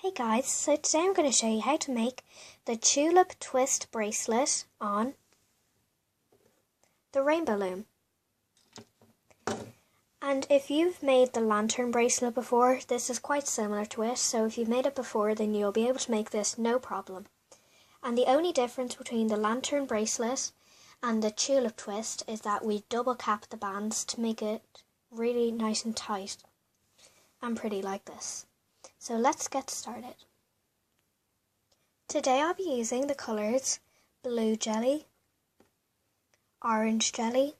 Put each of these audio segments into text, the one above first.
Hey guys, so today I'm going to show you how to make the Tulip twist bracelet on the rainbow loom. And if you've made the lantern bracelet before, this is quite similar to it, so if you've made it before then you'll be able to make this no problem. And the only difference between the lantern bracelet and the tulip twist is that we double cap the bands to make it really nice and tight and pretty like this. So let's get started. Today I'll be using the colours blue jelly, orange jelly,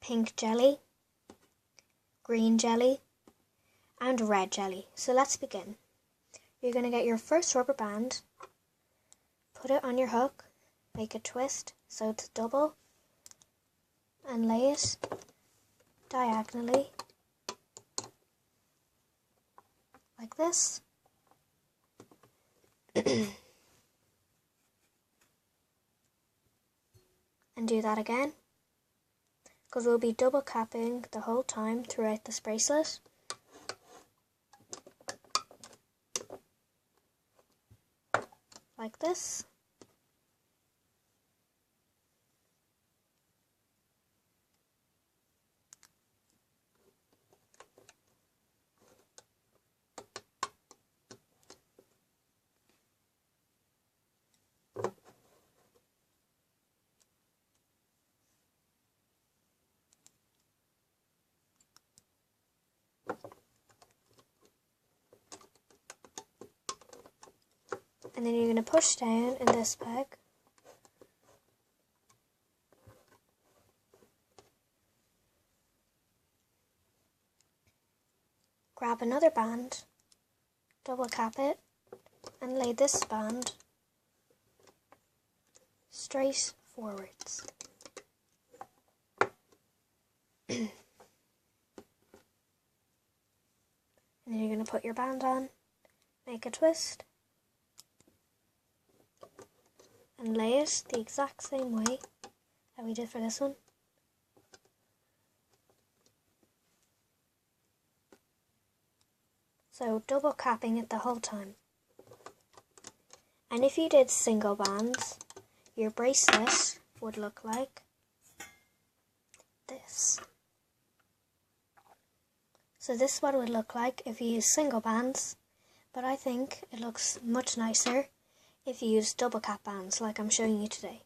pink jelly, green jelly and red jelly. So let's begin. You're going to get your first rubber band, put it on your hook, make a twist so it's double and lay it diagonally like this. And do that again, because we'll be double capping the whole time throughout this bracelet. Like this. And then you're going to push down in this peg. Grab another band, double cap it, and lay this band straight forwards. And then you're going to put your band on, make a twist, and lay it the exact same way that we did for this one. So double capping it the whole time. And if you did single bands, your bracelet would look like this. So this is what it would look like if you use single bands, but I think it looks much nicer if you use double cap bands like I'm showing you today.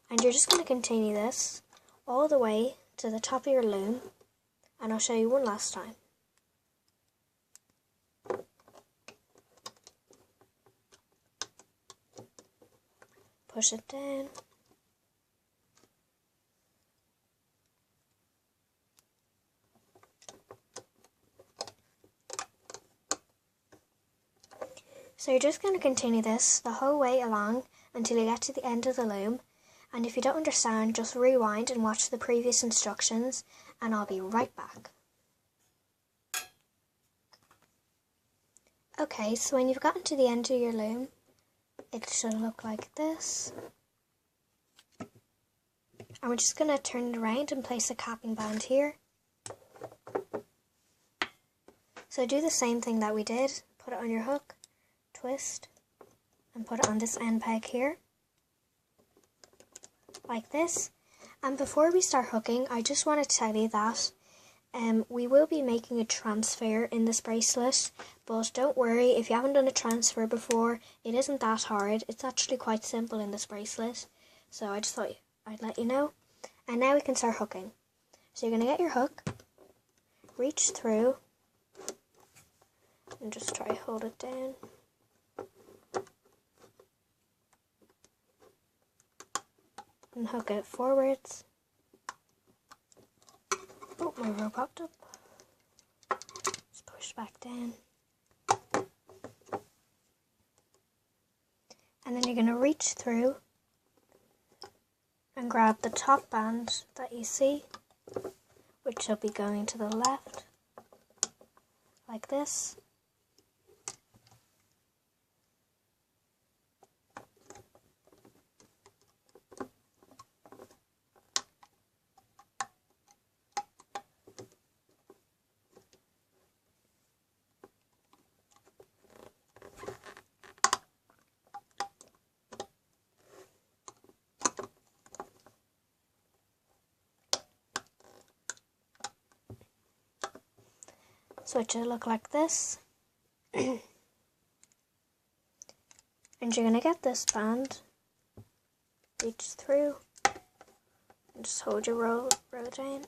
And you're just going to continue this all the way to the top of your loom, and I'll show you one last time. Push it down. So you're just going to continue this the whole way along until you get to the end of the loom, and if you don't understand, just rewind and watch the previous instructions and I'll be right back. Okay, so when you've gotten to the end of your loom, it should look like this. And we're just going to turn it around and place a capping band here. So do the same thing that we did, put it on your hook, twist, and put it on this end peg here, like this. And before we start hooking, I just want to tell you that we will be making a transfer in this bracelet, but don't worry if you haven't done a transfer before, it isn't that hard. It's actually quite simple in this bracelet, so I just thought I'd let you know. And now we can start hooking. So you're going to get your hook, reach through, and just try to hold it down. And hook it forwards. Oh, my rope popped up. Just push back down. And then you're going to reach through and grab the top band that you see, which will be going to the left, like this. So it should look like this. And you're going to get this band, reach through, and just hold your row down.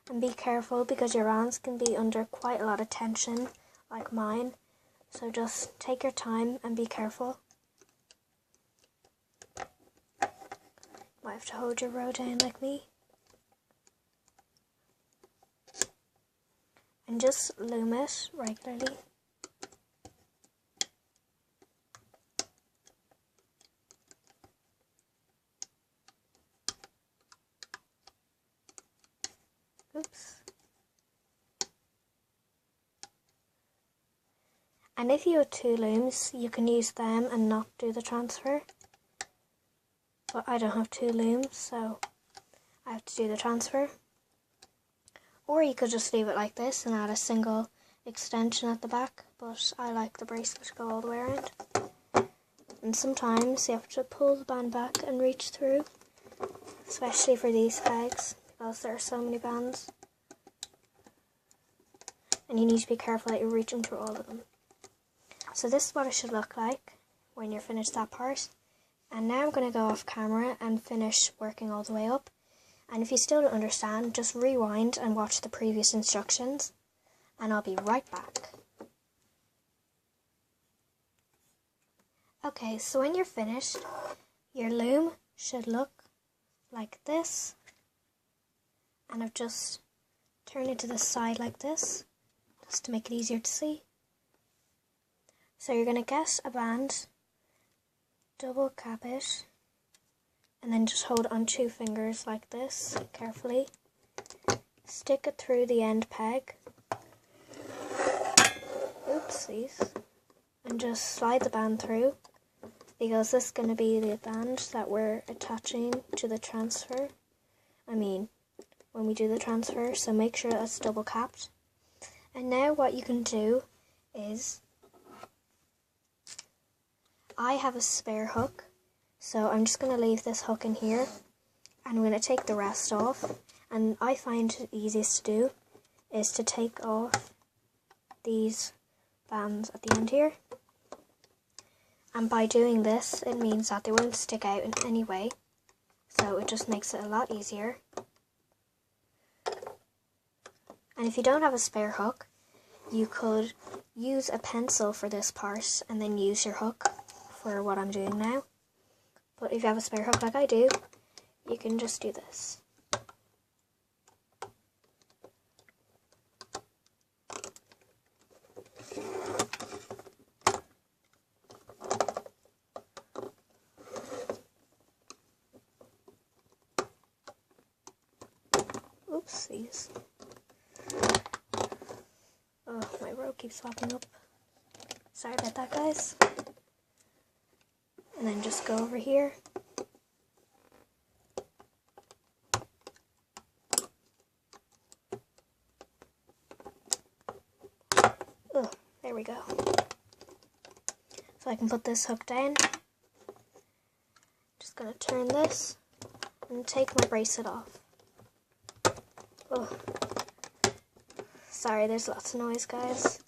And be careful because your hands can be under quite a lot of tension, like mine. So just take your time and be careful. Might have to hold your row down like me. And just loom it regularly. Oops. And if you have 2 looms, you can use them and not do the transfer. But I don't have 2 looms, so I have to do the transfer. Or you could just leave it like this and add a single extension at the back, but I like the bracelet to go all the way around. And sometimes you have to pull the band back and reach through, especially for these pegs, because there are so many bands. And you need to be careful that you're reaching through all of them. So this is what it should look like when you're finished that part. And now I'm going to go off camera and finish working all the way up. And if you still don't understand, just rewind and watch the previous instructions. And I'll be right back. Okay, so when you're finished, your loom should look like this. And I've just turned it to the side like this, just to make it easier to see. So you're going to get a band, double cap it, and then just hold on 2 fingers like this, carefully. Stick it through the end peg. Oopsies. And just slide the band through, because this is going to be the band that we're attaching to the transfer. When we do the transfer, so make sure that's double capped. And now what you can do is, I have a spare hook, so I'm just going to leave this hook in here, and I'm going to take the rest off. And I find it easiest to do is to take off these bands at the end here. And by doing this, it means that they won't stick out in any way, so it just makes it a lot easier. And if you don't have a spare hook, you could use a pencil for this part and then use your hook for what I'm doing now. But if you have a spare hook like I do, you can just do this. Oopsies. Oh, my row keeps popping up. Sorry about that, guys. And then just go over here. Oh, there we go. So I can put this hook down. Just gonna turn this and take my bracelet off. Oh. Sorry, there's lots of noise, guys.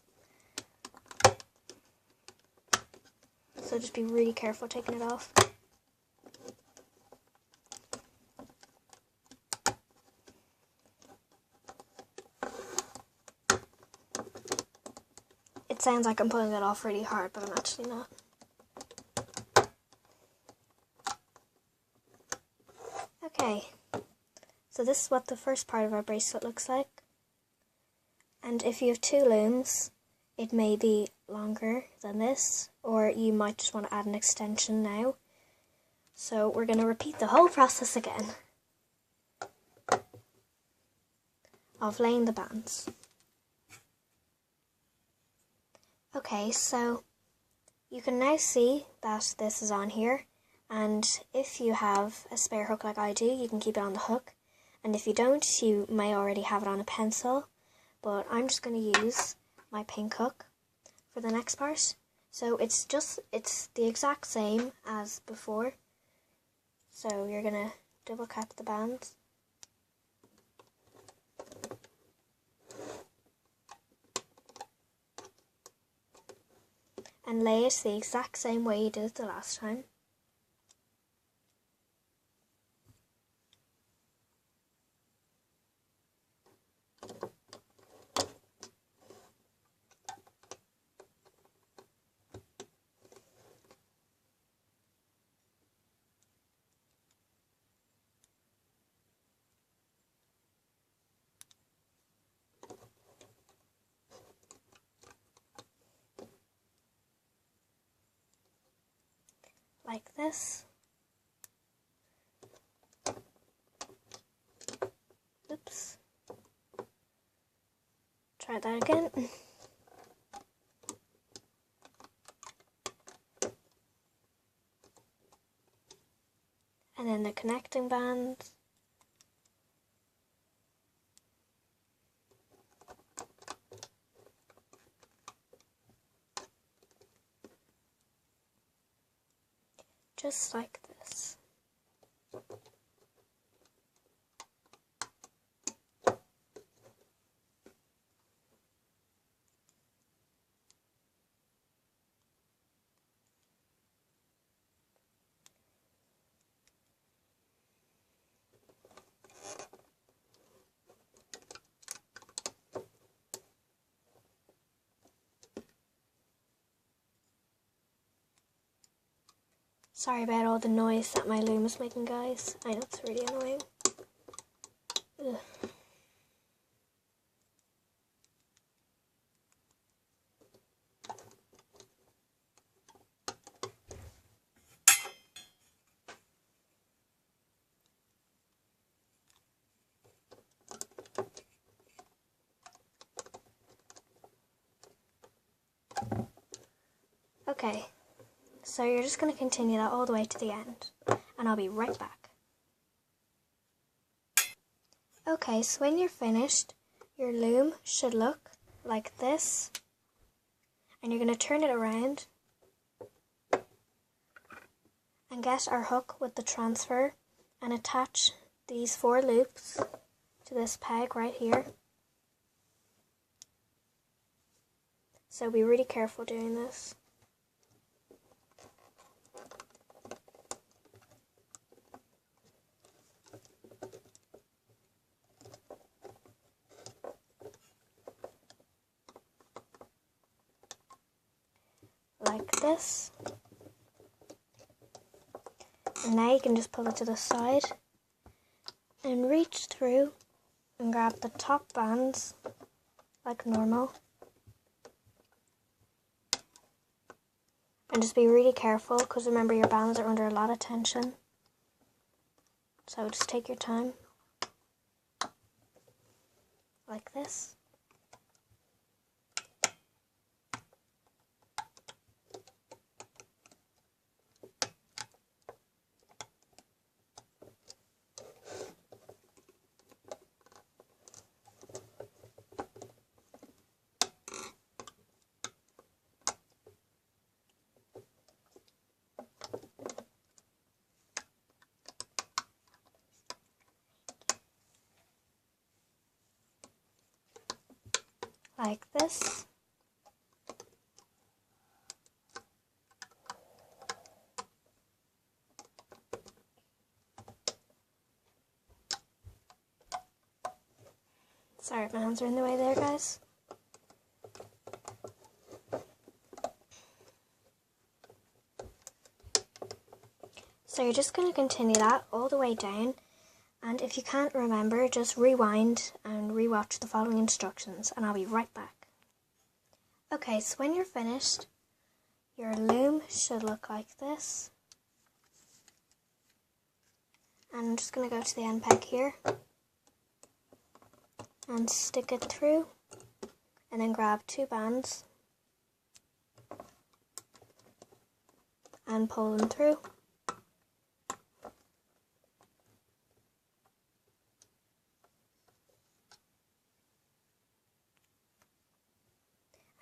So just be really careful taking it off. It sounds like I'm pulling it off really hard, but I'm actually not. Okay, so this is what the first part of our bracelet looks like. And if you have 2 looms, it may be longer than this, or you might just want to add an extension now. So we're going to repeat the whole process again of laying the bands. Okay, so you can now see that this is on here, and if you have a spare hook like I do, you can keep it on the hook, and if you don't, you may already have it on a pencil, but I'm just going to use my pink hook for the next part. So it's the exact same as before. So you're going to double cap the bands. and lay it the exact same way you did it the last time. Like this. Oops. Try that again. And then the connecting bands. Just like this. Sorry about all the noise that my loom is making, guys. I know it's really annoying. Ugh. Okay. So you're just going to continue that all the way to the end, and I'll be right back. Okay, so when you're finished, your loom should look like this, and you're going to turn it around and get our hook with the transfer and attach these 4 loops to this peg right here. So be really careful doing this. Like this. And now you can just pull it to the side and reach through and grab the top bands like normal. And just be really careful, because remember your bands are under a lot of tension. So just take your time. Like this. Like this. Sorry if my hands are in the way there, guys. So you're just going to continue that all the way down, and if you can't remember, just rewind and rewatch the following instructions, and I'll be right back. Okay, so when you're finished, your loom should look like this. And I'm just going to go to the end peg here and stick it through, and then grab 2 bands and pull them through.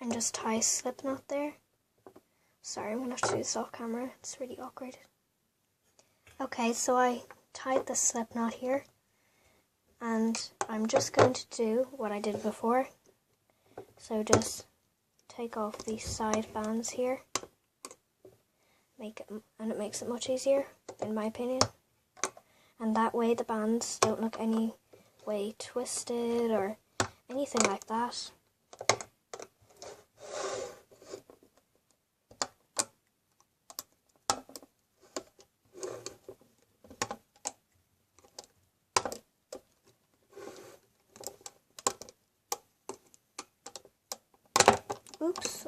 And just tie a slip knot there. Sorry, I'm going to have to do this off camera. It's really awkward. Okay, so I tied the slip knot here. And I'm just going to do what I did before. So just take off these side bands here. And it makes it much easier, in my opinion. And that way the bands don't look any way twisted or anything like that. Oops.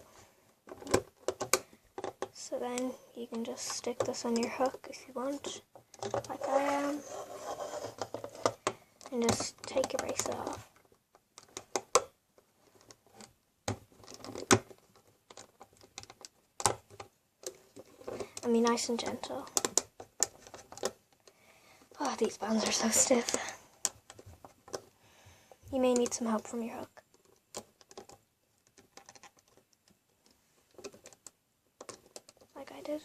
So then you can just stick this on your hook if you want, like I am, and just take your bracelet off. And be nice and gentle. Oh, these bands are so stiff. You may need some help from your hook. Like I did.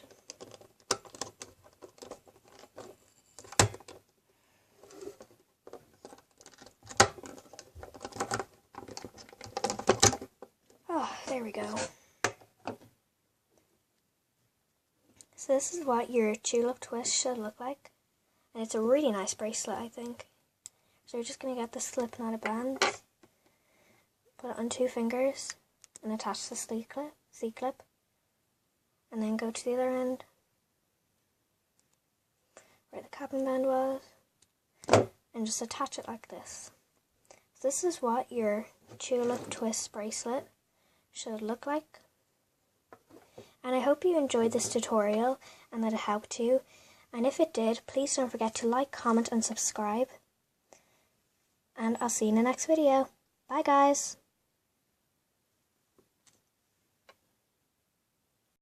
Oh, there we go. So this is what your tulip twist should look like. And it's a really nice bracelet, I think. So you're just going to get the slip knot of bands, put it on 2 fingers, and attach the C-clip. And then go to the other end, where the capping band was, and just attach it like this. So this is what your tulip twist bracelet should look like. And I hope you enjoyed this tutorial and that it helped you. And if it did, please don't forget to like, comment and subscribe. And I'll see you in the next video. Bye guys!